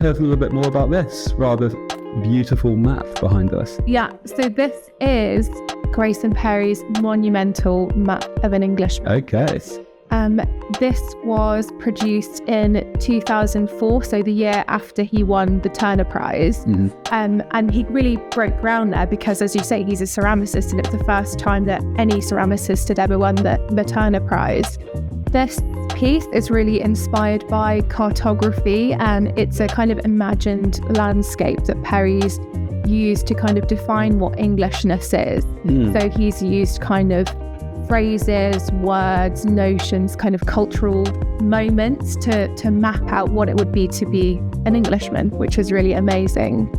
Tell us a little bit more about this rather beautiful map behind us. Yeah, so this is Grayson Perry's monumental map of an Englishman. Okay. This was produced in 2004, so the year after he won the Turner Prize. Mm-hmm. And he really broke ground there because, as you say, he's a ceramicist, and it was the first time that any ceramicist had ever won the Turner Prize. This piece is really inspired by cartography, and it's a kind of imagined landscape that Perry's used to kind of define what Englishness is. So he's used kind of phrases, words, notions, kind of cultural moments to map out what it would be to be an Englishman, which is really amazing.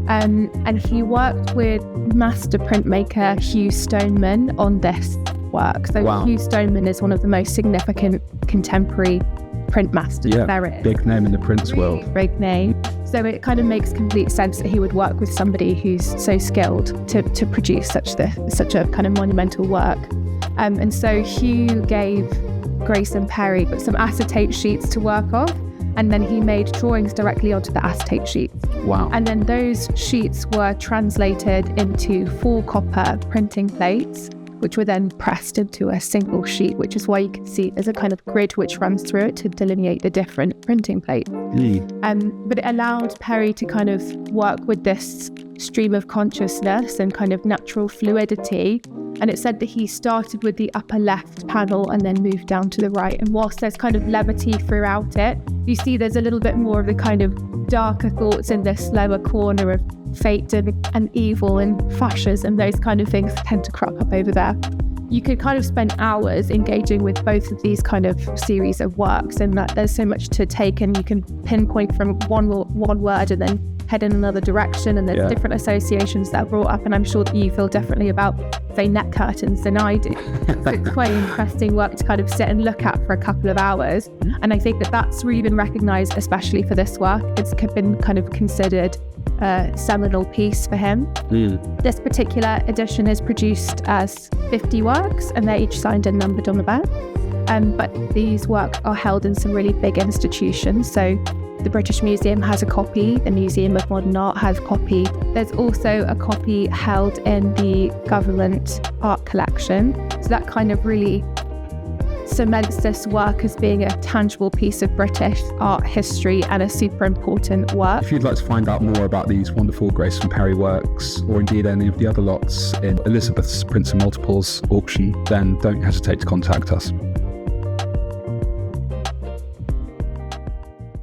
And he worked with master printmaker Hugh Stoneman on this work. So wow. Hugh Stoneman is one of the most significant contemporary print masters there is. Big name in the prints world. Big name. So it kind of makes complete sense that he would work with somebody who's so skilled to produce such a kind of monumental work. And so Hugh gave Grayson Perry some acetate sheets to work off, and then he made drawings directly onto the acetate sheets. Wow. And then those sheets were translated into 4 copper printing plates, which were then pressed into a single sheet, which is why you can see there's a kind of grid which runs through it to delineate the different printing plates. But it allowed Perry to kind of work with this stream of consciousness and kind of natural fluidity. And it said that he started with the upper left panel and then moved down to the right. And whilst there's kind of levity throughout it, you see there's a little bit more of the kind of darker thoughts in this lower corner of fate and evil and fascism, and those kind of things tend to crop up over there. You could kind of spend hours engaging with both of these kind of series of works, and that there's so much to take, and you can pinpoint from one word and then head in another direction, and there's different associations that are brought up, and I'm sure that you feel differently about, say, net curtains than I do. So it's quite interesting work to kind of sit and look at for a couple of hours, and I think that that's really been recognised, especially for this work. It's been kind of considered a seminal piece for him. This particular edition is produced as 50 works, and they're each signed and numbered on the back. But these works are held in some really big institutions. So the British Museum has a copy, the Museum of Modern Art has a copy. There's also a copy held in the government art collection. So that kind of really cements this work as being a tangible piece of British art history and a super important work. If you'd like to find out more about these wonderful Grayson Perry works, or indeed any of the other lots in Elizabeth's Prints and Multiples auction, then don't hesitate to contact us.